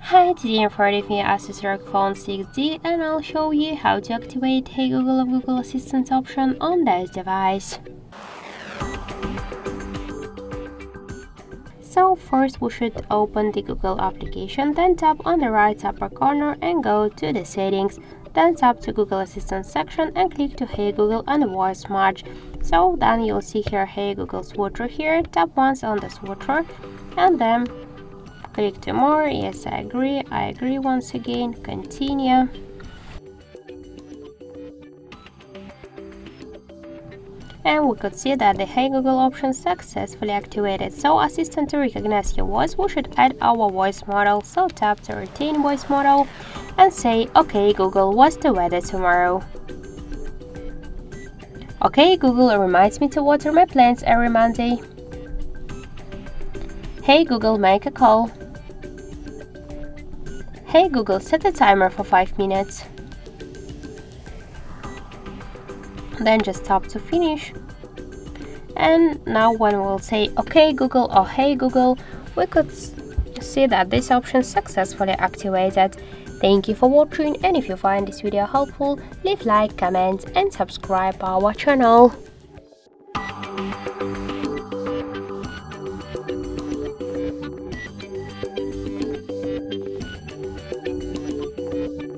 Hi, today I'm for the Asus ROG Phone 6D and I'll show you how to activate Hey Google or Google Assistant option on this device. So first we should open the Google application, then tap on the right upper corner and go to the settings. Then tap to Google Assistant section and click to Hey Google and voice merge. So then you'll see here Hey Google switcher here. Tap once on the switcher and then click to more. Yes, I agree once again, continue. And we could see that the Hey Google option successfully activated. So assistant to recognize your voice, we should add our voice model. So tap to retain voice model and say, okay Google, what's the weather tomorrow? Okay Google reminds me to water my plants every Monday. Hey Google, make a call. Hey Google, set a timer for 5 minutes. Then just tap to finish. And now when we'll say OK Google or Hey Google, we could see that this option successfully activated. Thank you for watching, and if you find this video helpful, leave like, comment and subscribe our channel.